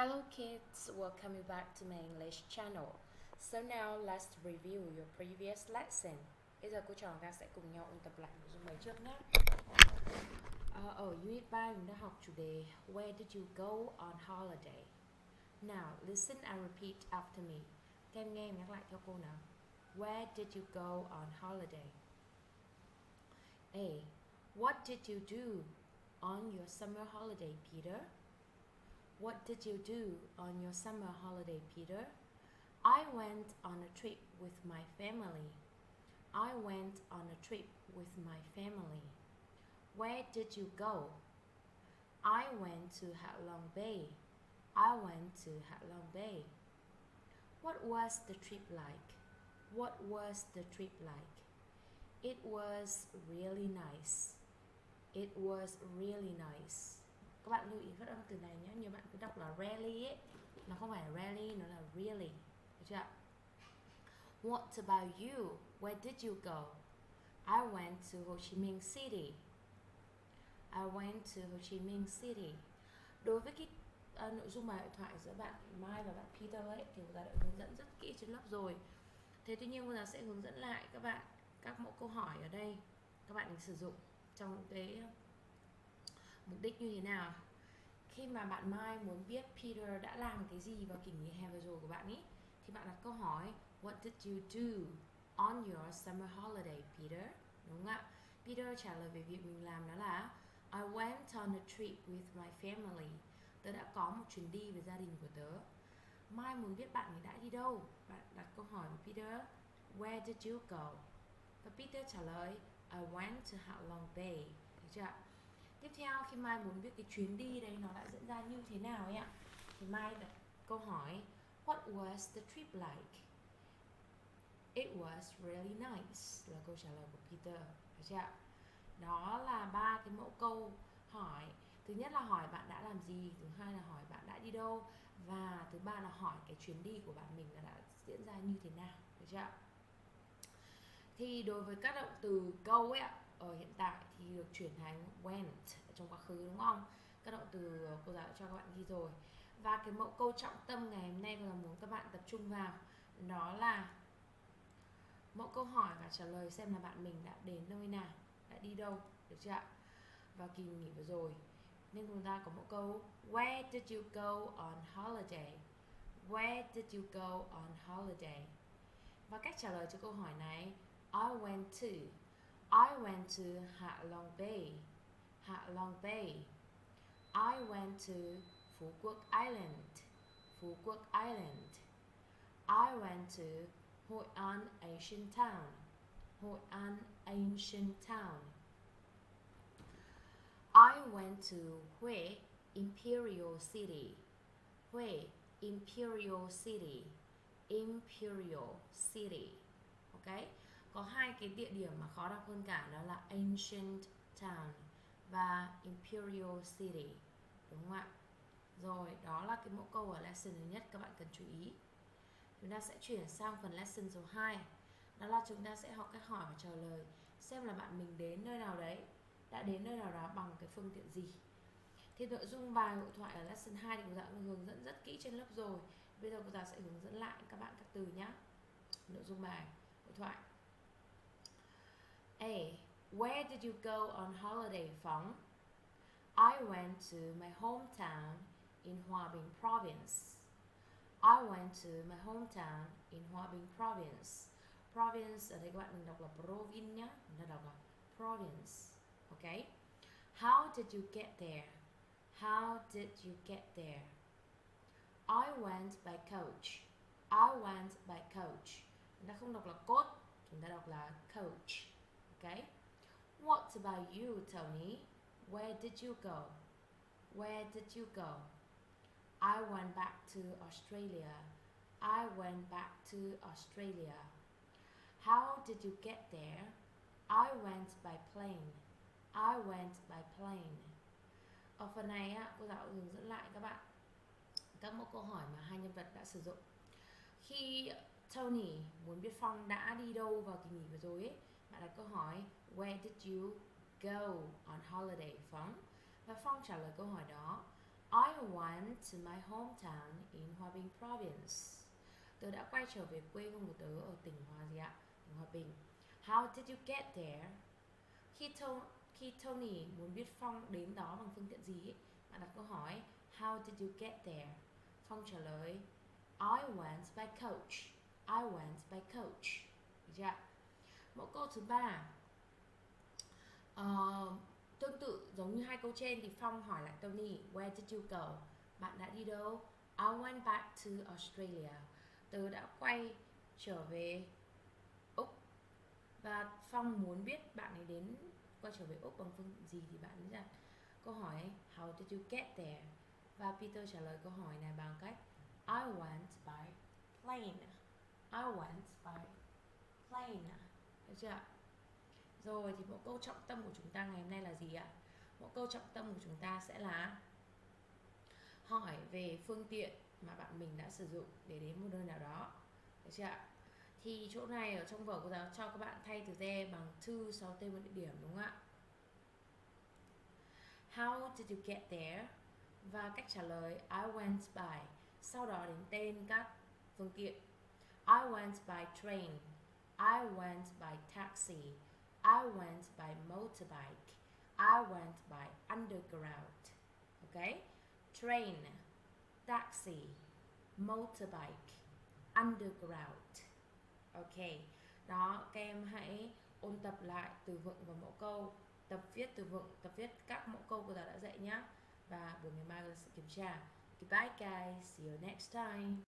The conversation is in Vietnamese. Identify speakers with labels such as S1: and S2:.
S1: Hello kids, welcome you back to my English channel. So now let's review your previous lesson. Bây giờ cô trò ta sẽ cùng nhau ôn tập lại nội dung bài trước nhé. Ở Unit 3 mình đã học chủ đề Where did you go on holiday? Now listen and repeat after me. Các em nghe em nhắc lại theo cô nào. Where did you go on holiday? A. What did you do on your summer holiday, Peter? What did you do on your summer holiday, Peter? I went on a trip with my family. I went on a trip with my family. Where did you go? I went to Hạ Long Bay. I went to Hạ Long Bay. What was the trip like? What was the trip like? It was really nice. It was really nice. Các bạn lưu ý phát âm từ này nhé. Nhiều bạn cứ đọc là really ấy. Nó không phải really, nó là really. Được chưa? What about you? Where did you go? I went to Ho Chi Minh City. I went to Ho Chi Minh City. Đối với cái nội dung bài hội thoại giữa bạn Mai và bạn Peter ấy thì cô giáo đã hướng dẫn rất kỹ trên lớp rồi. Thế tuy nhiên cô giáo sẽ hướng dẫn lại các bạn các mẫu câu hỏi ở đây các bạn sử dụng trong cái mục đích như thế nào. Khi mà bạn Mai muốn biết Peter đã làm cái gì vào kỳ nghỉ hè vừa rồi của bạn ấy thì bạn đặt câu hỏi What did you do on your summer holiday, Peter? Đúng không ạ? Peter trả lời về việc mình làm đó là I went on a trip with my family. Tớ đã có một chuyến đi với gia đình của tớ. Mai muốn biết bạn ấy đã đi đâu. Bạn đặt câu hỏi với Peter Where did you go? Và Peter trả lời I went to Hạ Long Bay. Được chưa? Tiếp theo khi Mai muốn biết cái chuyến đi đấy nó đã diễn ra như thế nào ấy ạ, thì Mai đặt câu hỏi What was the trip like? It was really nice là câu trả lời của Peter. Được chưa? Đó là ba cái mẫu câu hỏi. Thứ nhất là hỏi bạn đã làm gì, thứ hai là hỏi bạn đã đi đâu, và thứ ba là hỏi cái chuyến đi của bạn mình đã diễn ra như thế nào. Được chưa? Thì đối với các động từ go ấy ạ, ở hiện tại thì được chuyển thành went trong quá khứ đúng không? Các động từ cô giáo đã cho các bạn ghi rồi. Và cái mẫu câu trọng tâm ngày hôm nay là muốn các bạn tập trung vào đó là mẫu câu hỏi và trả lời xem là bạn mình đã đến nơi nào, đã đi đâu, được chưa ạ? Vào kỳ nghỉ vừa rồi. Nên chúng ta có mẫu câu Where did you go on holiday? Where did you go on holiday? Và cách trả lời cho câu hỏi này I went to Hạ Long Bay. Hạ Long Bay. I went to Phú Quốc Island. Phú Quốc Island. I went to Hội An Ancient Town. Hội An Ancient Town. I went to Huế Imperial City. Huế Imperial City. Imperial City. Ok, có hai cái địa điểm mà khó đọc hơn cả, đó là Ancient Town và Imperial City, đúng không ạ? Rồi, đó là cái mẫu câu ở lesson thứ nhất các bạn cần chú ý. Chúng ta sẽ chuyển sang phần lesson số 2. Đó là chúng ta sẽ học cách hỏi và trả lời xem là bạn mình đến nơi nào đấy, đã đến nơi nào đó bằng cái phương tiện gì. Thì nội dung bài hội thoại ở lesson 2 thì cô giáo hướng dẫn rất kỹ trên lớp rồi. Bây giờ cô giáo sẽ hướng dẫn lại các bạn các từ nhé. Nội dung bài hội thoại. A. Where did you go on holiday, Phong? I went to my hometown in Hòa Bình Province. I went to my hometown in Hòa Bình Province. Province ở đây các bạn đừng đọc là province nhé, chúng ta đọc là province. Ok. How did you get there? How did you get there? I went by coach. I went by coach. Chúng ta không đọc là coach, chúng ta đọc là coach. Okay. What about you, Tony? Where did you go? Where did you go? I went back to Australia. I went back to Australia. How did you get there? I went by plane. I went by plane. Ở phần này cô giáo hướng dẫn lại các bạn các mẫu câu hỏi mà hai nhân vật đã sử dụng. Khi Tony muốn biết Phong đã đi đâu vào kỳ nghỉ vừa rồi ấy, bạn đặt câu hỏi Where did you go on holiday, Phong? Và Phong trả lời câu hỏi đó I went to my hometown in Hòa Bình province. Tớ đã quay trở về quê hương của tớ ở tỉnh Hòa gì ạ? Tỉnh Hòa Bình. How did you get there? Khi Tony muốn biết Phong đến đó bằng phương tiện gì ấy, bạn đặt câu hỏi How did you get there? Phong trả lời I went by coach. I went by coach. Được chưa? Mẫu câu thứ ba, tương tự giống như hai câu trên thì Phong hỏi lại Tony Where did you go? Bạn đã đi đâu? I went back to Australia. Tớ đã quay trở về Úc. Và Phong muốn biết bạn ấy đến quay trở về Úc bằng phương tiện gì thì bạn đặt câu hỏi How did you get there? Và Peter trả lời câu hỏi này bằng cách I went by plane. I went by plane. Được chưa ạ? Rồi thì mẫu câu trọng tâm của chúng ta ngày hôm nay là gì ạ? Mẫu câu trọng tâm của chúng ta sẽ là hỏi về phương tiện mà bạn mình đã sử dụng để đến một nơi nào đó. Được chưa ạ? Thì chỗ này ở trong vở cô giáo cho các bạn thay từ there bằng to sau tên một địa điểm, đúng không ạ? How did you get there? Và cách trả lời I went by. Sau đó đến tên các phương tiện. I went by train. I went by taxi. I went by motorbike. I went by underground. Okay? Train, taxi, motorbike, underground. Ok. Đó, các em hãy ôn tập lại từ vựng và mẫu câu, tập viết từ vựng, tập viết các mẫu câu cô giáo đã dạy nhé. Và buổi ngày mai cô sẽ kiểm tra. Goodbye guys, see you next time.